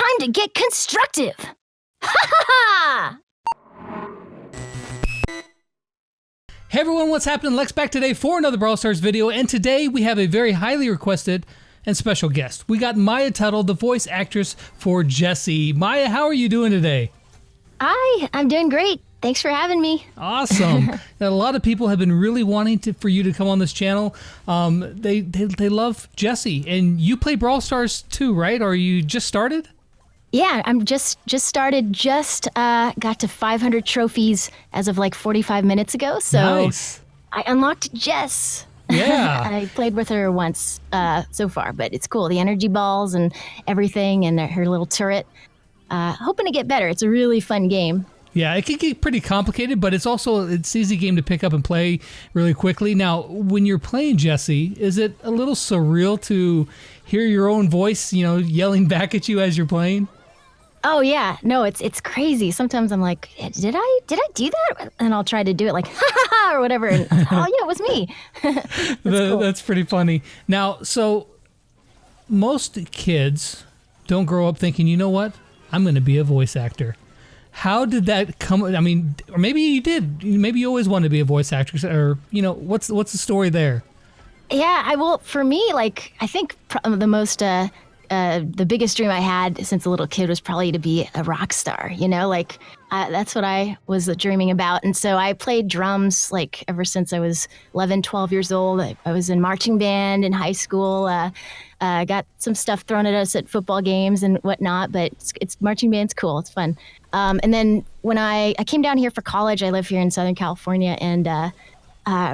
time to get constructive. Ha ha ha! Hey everyone, what's happening? Lex back today for another Brawl Stars video, and today we have a very highly requested and special guest. We got Maya Tuttle, the voice actress for Jessie. Maya, how are you doing today? Hi, I'm doing great. Thanks for having me. Awesome. A lot of people have been really wanting for you to come on this channel. They love Jessie, and you play Brawl Stars too, right? Or you just started? Yeah, I'm just started. Got to 500 trophies as of like 45 minutes ago. So nice. I unlocked Jess. Yeah. I played with her once so far, but it's cool. The energy balls and everything, and her little turret. Hoping to get better. It's a really fun game. Yeah, it can get pretty complicated, but it's an easy game to pick up and play really quickly. Now, when you're playing Jessie, is it a little surreal to hear your own voice, yelling back at you as you're playing? Oh yeah, no, it's crazy. Sometimes I'm like, did I do that? And I'll try to do it like, ha ha ha, or whatever. And oh yeah, it was me. Cool. That's pretty funny. Now, so most kids don't grow up thinking, you know what, I'm going to be a voice actor. How did that come? I mean, or maybe you did. Maybe you always wanted to be a voice actress, or what's the story there? Yeah, for me, like I think the biggest dream I had since a little kid was probably to be a rock star, that's what I was dreaming about. And so I played drums like ever since I was 11, 12 years old. I was in marching band in high school. Got some stuff thrown at us at football games and whatnot, but it's marching band's cool. It's fun. And then when I came down here for college, I live here in Southern California, and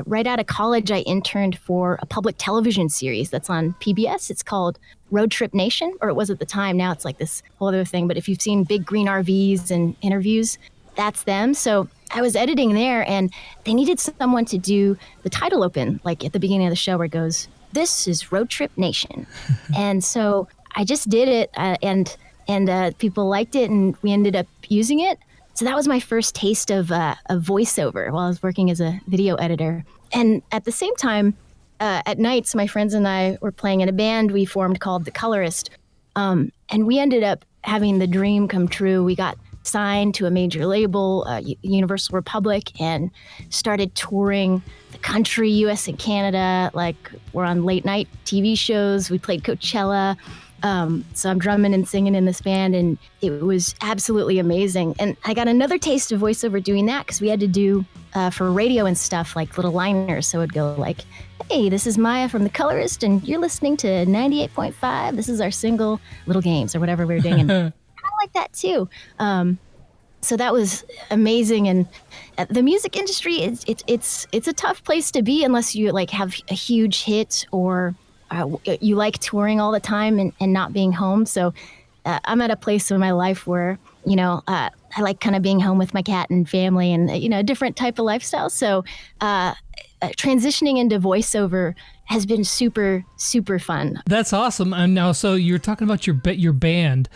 right out of college, I interned for a public television series that's on PBS. It's called Road Trip Nation, or it was at the time. Now it's like this whole other thing. But if you've seen big green RVs and interviews, that's them. So I was editing there, and they needed someone to do the title open, like at the beginning of the show where it goes, "This is Road Trip Nation." And so I just did it, and people liked it, and we ended up using it. So that was my first taste of voiceover while I was working as a video editor. And at the same time, at nights, my friends and I were playing in a band we formed called The Colorist. And we ended up having the dream come true. We got signed to a major label, Universal Republic, and started touring the country, US and Canada. Like, we're on late night TV shows. We played Coachella. So I'm drumming and singing in this band, and it was absolutely amazing. And I got another taste of voiceover doing that because we had to do for radio and stuff, like little liners. So it'd go like, "Hey, this is Maya from The Colorist, and you're listening to 98.5. This is our single, Little Games," or whatever we were doing. And I like that too. So that was amazing. And the music industry, it's a tough place to be unless you like have a huge hit or you like touring all the time and not being home. So I'm at a place in my life where, I like kind of being home with my cat and family and, a different type of lifestyle. So transitioning into voiceover has been super, super fun. That's awesome. And now, so you're talking about your band.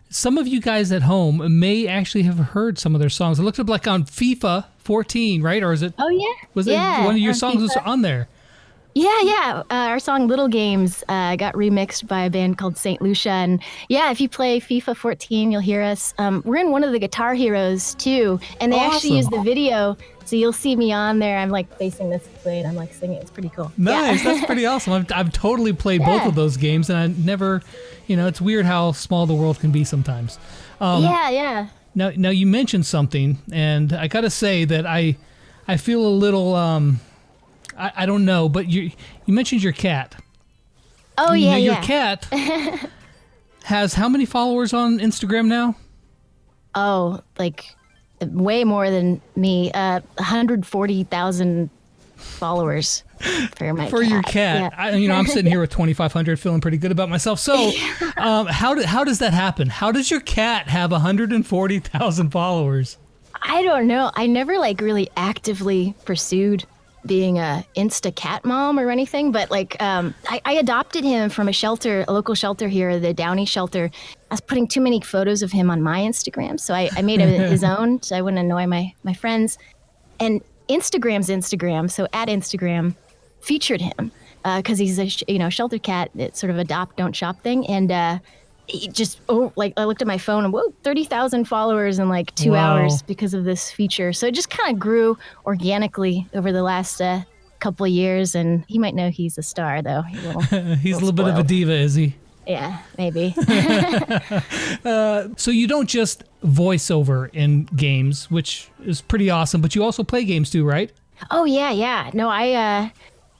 Some of you guys at home may actually have heard some of their songs. It looked up like on FIFA 14, right? Or is it? Oh, yeah. Was it one of your songs was on there? Yeah. Our song Little Games got remixed by a band called St. Lucia. And yeah, if you play FIFA 14, you'll hear us. We're in one of the Guitar Heroes too. And they actually use the video. So you'll see me on there. I'm like facing this way and I'm like singing. It's pretty cool. Nice. Yeah. That's pretty awesome. I've totally played both of those games, and I never, it's weird how small the world can be sometimes. Yeah. Now you mentioned something, and I got to say that I feel a little, I don't know, but you mentioned your cat. Oh, yeah. Your cat has how many followers on Instagram now? Oh, like way more than me. 140,000 followers for your cat. Yeah. I'm sitting here with 2,500, feeling pretty good about myself. So, how does that happen? How does your cat have 140,000 followers? I don't know. I never really actively pursued being a Insta cat mom or anything, but I adopted him from a local shelter here, the Downey shelter. I was putting too many photos of him on my Instagram, so I made his own so I wouldn't annoy my friends. And Instagram's Instagram, so at Instagram, featured him because he's a shelter cat. It's sort of adopt, don't shop thing, and like I looked at my phone and 30,000 followers in like 2 Wow. hours because of this feature. So it just kind of grew organically over the last couple of years. And he might know he's a star, though. He's He's a little bit of a diva, is he? Yeah, maybe. So you don't just voice over in games, which is pretty awesome, but you also play games too, right? Oh, yeah. No, I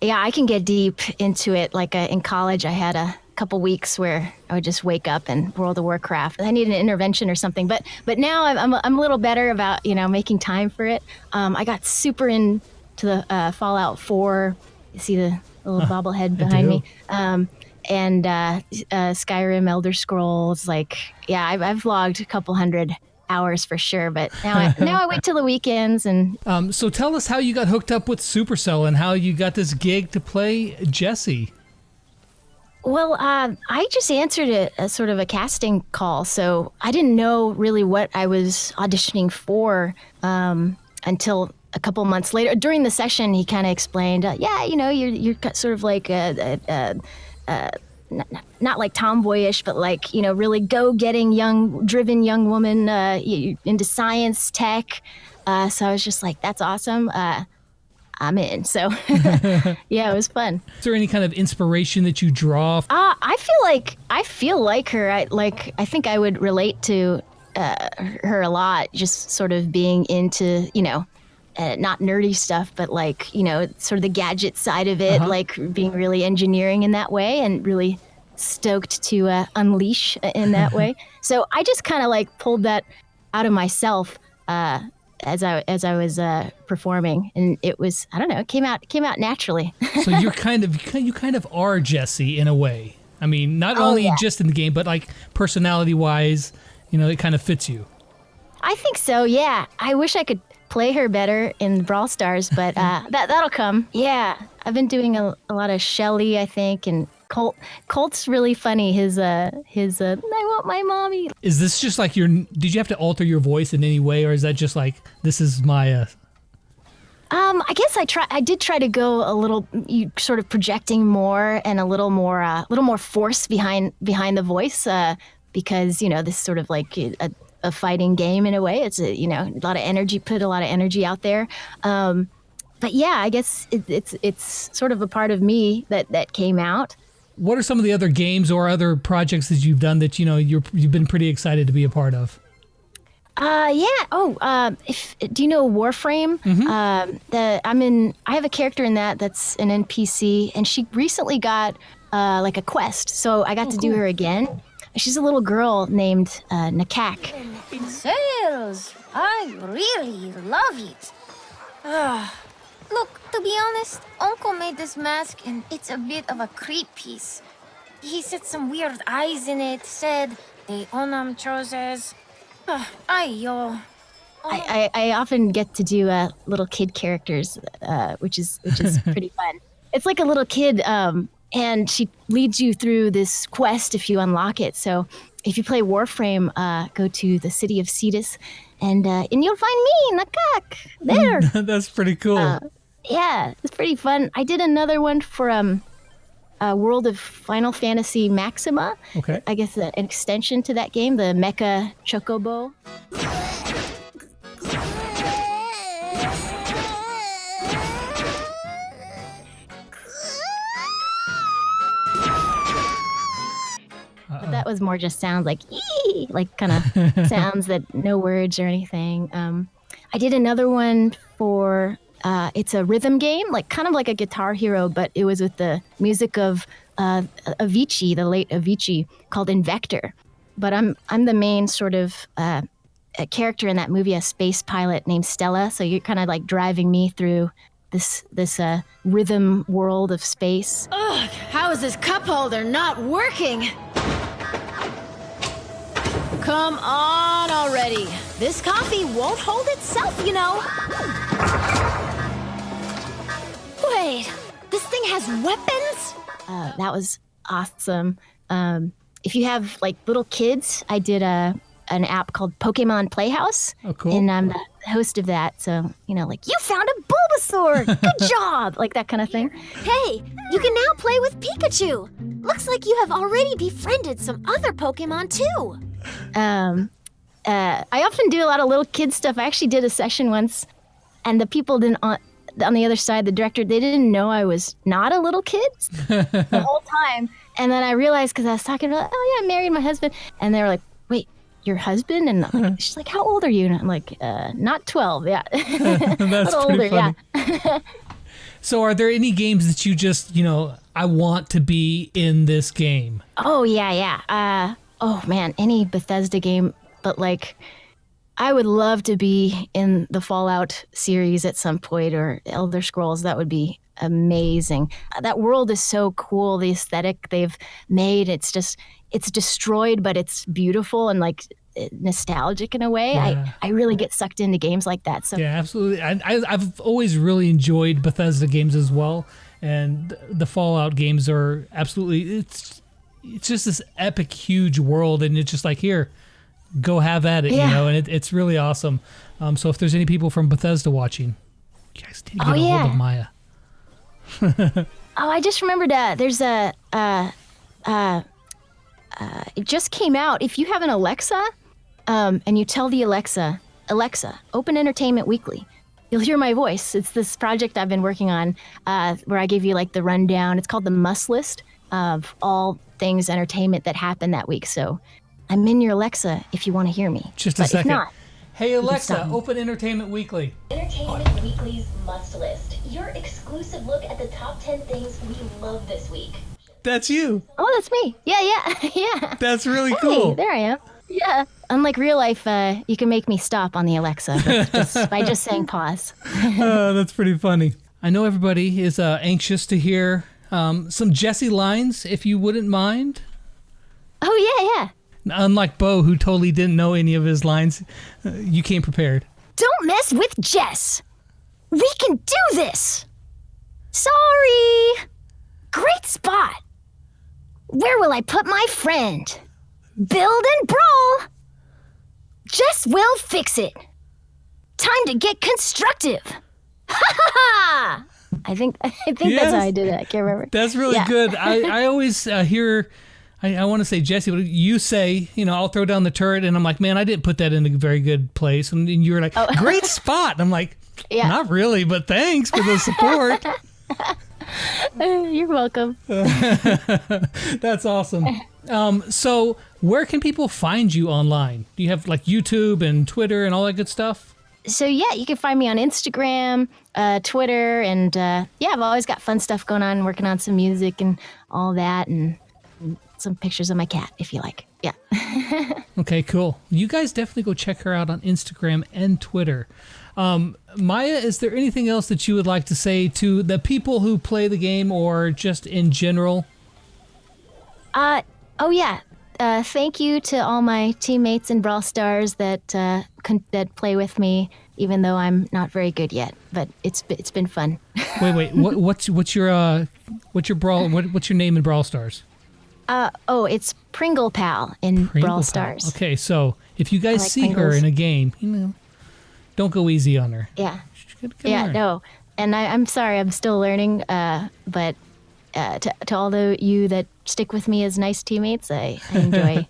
can get deep into it. Like in college, I had a couple weeks where I would just wake up and World of Warcraft. I need an intervention or something. But now I'm a little better about, making time for it. I got super into the Fallout 4. You see the little bobblehead behind me. And Skyrim, Elder Scrolls. I've logged a couple hundred hours for sure, but now I wait till the weekends. And so tell us how you got hooked up with Supercell and how you got this gig to play Jessie. Well, I just answered a sort of a casting call, so I didn't know really what I was auditioning for until a couple months later. During the session, he kind of explained, you're sort of like not like tomboyish, but like, really go-getting driven young woman into science, tech. So I was just like, that's awesome. I'm in. So yeah, it was fun. Is there any kind of inspiration that you draw? I feel like her. I think I would relate to her a lot, just sort of being into, not nerdy stuff, but like, sort of the gadget side of it, like being really engineering in that way and really stoked to unleash in that way. So I just kind of like pulled that out of myself as I was performing, and it was, I don't know, it came out naturally. So you kind of are Jessie in a way. I mean, not only just in the game, but like personality wise, it kind of fits you. I think so. Yeah. I wish I could play her better in Brawl Stars, but that'll come. Yeah, I've been doing a lot of Shelly, I think, and Colt's really funny. His I want my mommy. Is this just like did you have to alter your voice in any way, or is that just like, this is Maya? I guess I did try to go a little, sort of projecting more and a little more force behind the voice, because this sort of like a fighting game in a way. It's a lot of energy, put a lot of energy out there. But yeah, I guess it's sort of a part of me that came out. What are some of the other games or other projects that you've done that you've been pretty excited to be a part of? Yeah. Oh, do you know Warframe? Mm-hmm. I have a character in that's an NPC, and she recently got like a quest, so I got to do her again. She's a little girl named Nakak. Sales! I really love it. Look, to be honest, Uncle made this mask and it's a bit of a creep piece. He said some weird eyes in it, said they onam chooses. I often get to do little kid characters, which is pretty fun. It's like a little kid, and she leads you through this quest if you unlock it. So if you play Warframe, go to the city of Cetus, and you'll find me, Nakak, there. That's pretty cool. Yeah, it's pretty fun. I did another one for World of Final Fantasy Maxima. Okay. I guess an extension to that game, the Mecha Chocobo. That was more just sounds like ee, like kind of sounds that no words or anything. I did another one for it's a rhythm game, like kind of like a Guitar Hero, but it was with the music of Avicii, the late Avicii, called Invector. But I'm the main sort of a character in that movie, a space pilot named Stella. So you're kind of like driving me through this rhythm world of space. Ugh, how is this cup holder not working? Come on already. This coffee won't hold itself, you know. Wait, this thing has weapons? That was awesome. If you have like little kids, I did an app called Pokemon Playhouse. Oh, cool. And I'm the host of that. So, like, you found a Bulbasaur. Good job. Like that kind of thing. Hey, You can now play with Pikachu. Looks like you have already befriended some other Pokemon too. I often do a lot of little kid stuff. I actually did a session once, and the people didn't on the other side, the director, they didn't know I was not a little kid the whole time. And then I realized, because I was talking about, oh yeah, I married my husband, and they were like, wait, your husband? And I'm like, she's like, how old are you? And I'm like, not 12, yeah. That's older, pretty funny. yeah. So are there any games that you just, I want to be in this game? Oh, yeah. Oh, man, any Bethesda game. But, like, I would love to be in the Fallout series at some point, or Elder Scrolls. That would be amazing. That world is so cool. The aesthetic they've made, it's destroyed, but it's beautiful and, like, nostalgic in a way. Yeah. I really get sucked into games like that. So yeah, absolutely. I've always really enjoyed Bethesda games as well, and the Fallout games are absolutely. It's just this epic, huge world, and it's just like, here, go have at it, and it's really awesome. So if there's any people from Bethesda watching, you guys need to get a hold of Maya. I just remembered there's a it just came out. If you have an Alexa, and you tell the Alexa, open Entertainment Weekly, you'll hear my voice. It's this project I've been working on, where I give you like the rundown. It's called the must list of all things entertainment that happened that week. So I'm in your Alexa if you want to hear me. Just a second. If not, hey Alexa, open Entertainment Weekly. Entertainment Weekly's must list. Your exclusive look at the top 10 things we love this week. That's you. Oh, that's me. Yeah. That's really Hey, cool. there I am. Yeah. Unlike real life, you can make me stop on the Alexa by just saying pause. That's pretty funny. I know everybody is anxious to hear some Jessie lines, if you wouldn't mind. Oh, yeah. Unlike Bo, who totally didn't know any of his lines, you came prepared. Don't mess with Jess. We can do this. Sorry. Great spot. Where will I put my friend? Build and brawl. Jess will fix it. Time to get constructive. Ha ha ha! I think that's how I did it. I can't remember. That's really good. I always hear, I want to say Jessie, but you say, I'll throw down the turret, and I'm like, man, I didn't put that in a very good place. And you were like, great spot. And I'm like, not really, but thanks for the support. You're welcome. That's awesome. So where can people find you online? Do you have like YouTube and Twitter and all that good stuff? So yeah, you can find me on Instagram, Twitter, and I've always got fun stuff going on, working on some music and all that, and some pictures of my cat, if you like. Yeah. Okay, cool. You guys definitely go check her out on Instagram and Twitter. Maya, is there anything else that you would like to say to the people who play the game, or just in general? Thank you to all my teammates in Brawl Stars that play with me, even though I'm not very good yet. But it's been fun. Wait. What's your name in Brawl Stars? It's Pringle Pal in Brawl Stars. Okay, so if you guys see Pringles. Her in a game, don't go easy on her. Yeah. Learn. No. And I'm sorry, I'm still learning. But to all you that stick with me as nice teammates, I enjoy.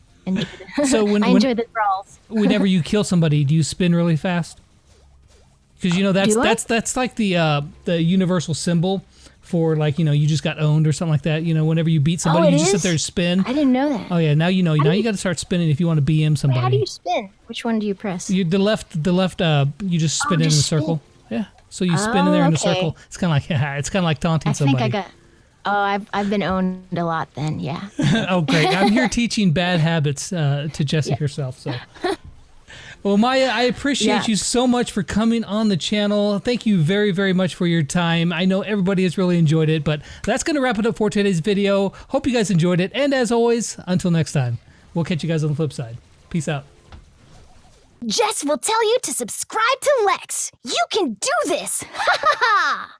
So I enjoy the brawls. Whenever you kill somebody, do you spin really fast? Because that's like the universal symbol for, like, you just got owned or something like that. Whenever you beat somebody, you just sit there and spin. I didn't know that. Oh yeah, now you know. Now you got to start spinning if you want to BM somebody. Wait, how do you spin? Which one do you press? The left. You just spin in a circle. Yeah. So you spin in there in a circle. It's kind of like taunting somebody. I think I've been owned a lot then. Yeah. Oh great! I'm here teaching bad habits to Jessie herself. So. Well, Maya, I appreciate you so much for coming on the channel. Thank you very, very much for your time. I know everybody has really enjoyed it, but that's going to wrap it up for today's video. Hope you guys enjoyed it. And as always, until next time, we'll catch you guys on the flip side. Peace out. Jess will tell you to subscribe to Lex. You can do this. Ha ha ha!